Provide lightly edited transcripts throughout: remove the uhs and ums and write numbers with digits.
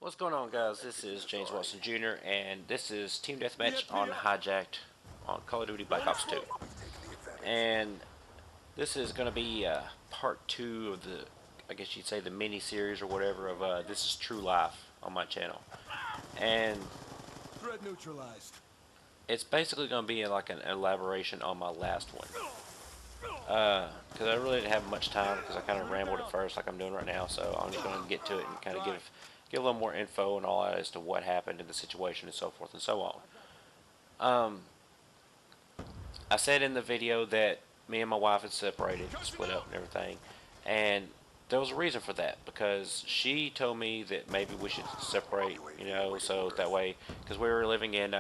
What's going on, guys? This is JamesWatsonJr, and this is Team Deathmatch on Hijacked on Call of Duty Black Ops 2. And this is going to be part 2 of the, I guess you'd say, the mini-series or whatever of This is True Life on my channel. And threat neutralized. It's basically going to be like an elaboration on my last one. Because I really didn't have much time, because I kind of rambled at first like I'm doing right now, so I'm just going to get to it and kind of give a little more info and all that as to what happened in the situation and so forth and so on. I said in the video that me and my wife had separated, split up and everything, and there was a reason for that, because she told me that maybe we should separate, you know, so that way, because we were living in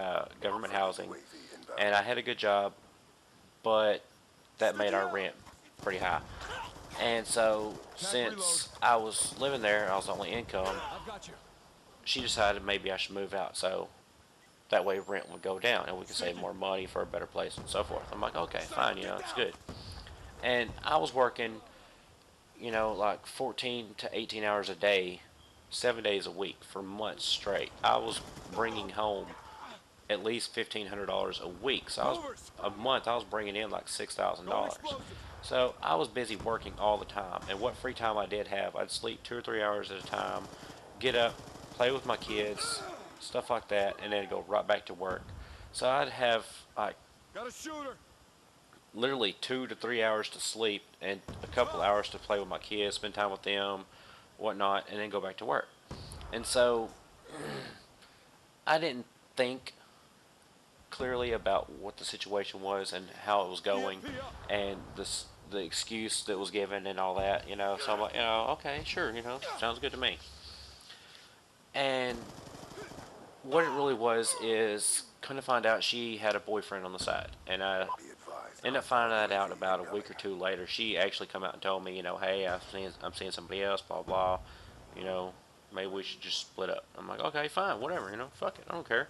government housing, and I had a good job, but that made our rent pretty high. And so, since I was living there, I was the only income, she decided maybe I should move out, so that way rent would go down and we could save more money for a better place and so forth. I'm like, okay, fine, you know, it's good. And I was working, you know, like 14 to 18 hours a day, 7 days a week for months straight. I was bringing home at least $1,500 a week. So a month I was bringing in like $6,000. So I was busy working all the time, and what free time I did have, I'd sleep 2 or 3 hours at a time, get up, play with my kids, stuff like that, and then go right back to work. So I'd have like literally 2 to 3 hours to sleep and a couple hours to play with my kids, spend time with them, whatnot, and then go back to work. And so I didn't think clearly about what the situation was and how it was going, and the excuse that was given and all that, you know. So I'm like, you know, okay, sure, you know, sounds good to me. And what it really was is, come to find out, she had a boyfriend on the side, and I ended up finding that out about a week or two later. She actually come out and told me, you know, hey, I'm seeing somebody else, blah blah, you know, maybe we should just split up. I'm like, okay, fine, whatever, you know, fuck it, I don't care.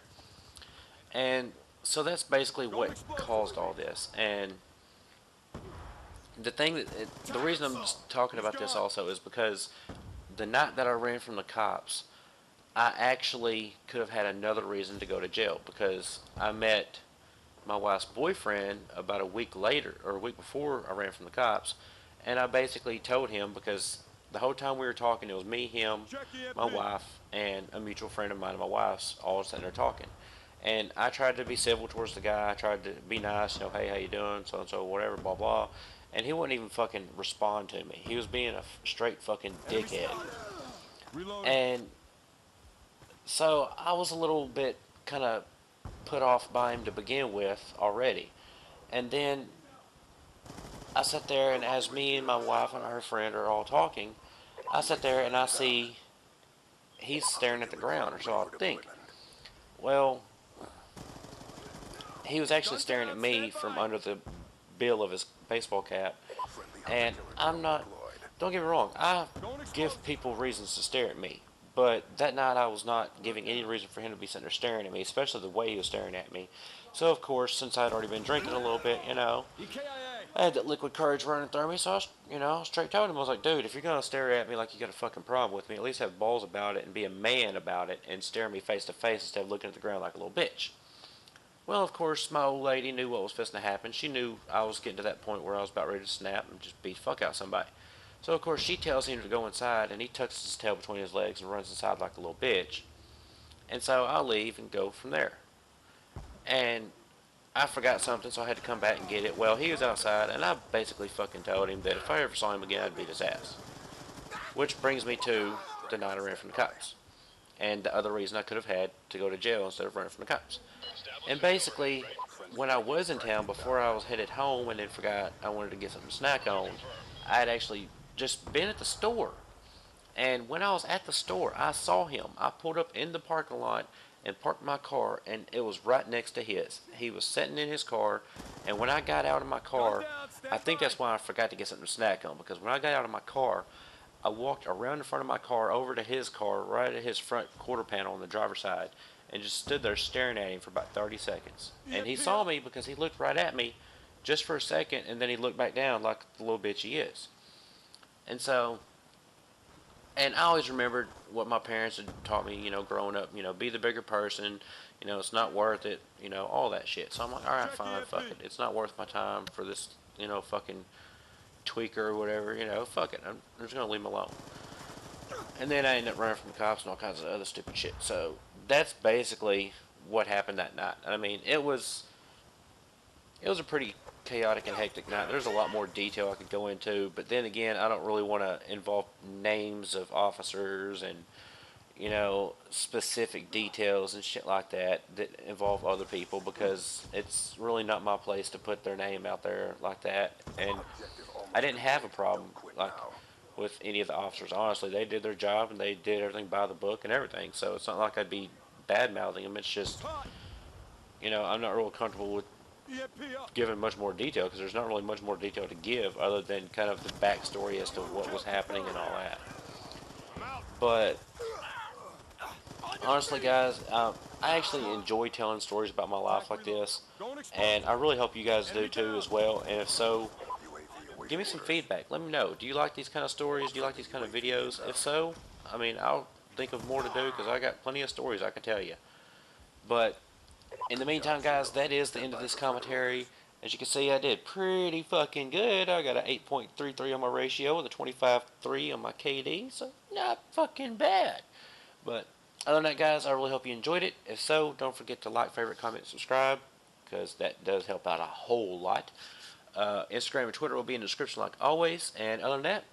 And so that's basically what caused all this. And the thing the reason I'm just talking about this also is because the night that I ran from the cops, I actually could have had another reason to go to jail, because I met my wife's boyfriend about a week later, or a week before I ran from the cops, and I basically told him, because the whole time we were talking, it was me, him, my wife, and a mutual friend of mine and my wife's all sitting there talking. And I tried to be civil towards the guy. I tried to be nice, you know, hey, how you doing, so and so, whatever, blah blah. And he wouldn't even fucking respond to me. He was being a straight fucking dickhead. And so I was a little bit kind of put off by him to begin with already. And then I sat there, and as me and my wife and her friend are all talking, I sat there and I see he's staring at the ground, or so I think. Well, he was actually staring at me from under the bill of his baseball cap. And I'm not, don't get me wrong, I give people reasons to stare at me. But that night I was not giving any reason for him to be sitting there staring at me, especially the way he was staring at me. So of course, since I'd already been drinking a little bit, you know, I had that liquid courage running through me, so I was, you know, straight told him, I was like, dude, if you're going to stare at me like you got a fucking problem with me, at least have balls about it and be a man about it and stare me face to face instead of looking at the ground like a little bitch. Well, of course, my old lady knew what was fixing to happen. She knew I was getting to that point where I was about ready to snap and just beat the fuck out of somebody. So, of course, she tells him to go inside, and he tucks his tail between his legs and runs inside like a little bitch. And so I leave and go from there. And I forgot something, so I had to come back and get it. Well, he was outside, and I basically fucking told him that if I ever saw him again, I'd beat his ass. Which brings me to the night I ran from the cops, and the other reason I could have had to go to jail instead of running from the cops. And basically, when I was in town, before I was headed home and then forgot I wanted to get something to snack on, I had actually just been at the store. And when I was at the store, I saw him. I pulled up in the parking lot and parked my car, and it was right next to his. He was sitting in his car, and when I got out of my car, I think that's why I forgot to get something to snack on, because when I got out of my car, I walked around in front of my car over to his car, right at his front quarter panel on the driver's side, and just stood there staring at him for about 30 seconds. And he saw me because he looked right at me just for a second, and then he looked back down like the little bitch he is. And so And I always remembered what my parents had taught me, growing up, be the bigger person, it's not worth it, all that shit. So I'm like, alright, fine, fuck it. It's not worth my time for this, fucking tweaker or whatever, fuck it. I'm just going to leave him alone. And then I ended up running from the cops and all kinds of other stupid shit. So that's basically what happened that night. I mean, it was a pretty chaotic and hectic night. There's a lot more detail I could go into, but then again, I don't really want to involve names of officers and specific details and shit like that that involve other people, because it's really not my place to put their name out there like that. And I didn't have a problem like with any of the officers. Honestly, they did their job and they did everything by the book and everything. So it's not like I'd be bad mouthing them. It's just I'm not real comfortable with giving much more detail, because there's not really much more detail to give other than kind of the backstory as to what was happening and all that. But honestly, guys, I actually enjoy telling stories about my life like this, and I really hope you guys do too as well. And if so, give me some feedback. Let me know. Do you like these kind of stories? Do you like these kind of videos? If so, I mean, I'll think of more to do, because I got plenty of stories I can tell you. But in the meantime, guys, that is the end of this commentary. As you can see, I did pretty fucking good. I got an 8.33 on my ratio with a 25.3 on my KD, so not fucking bad. But other than that, guys, I really hope you enjoyed it. If so, don't forget to like, favorite, comment, subscribe, because that does help out a whole lot. Instagram and Twitter will be in the description like always. And other than that,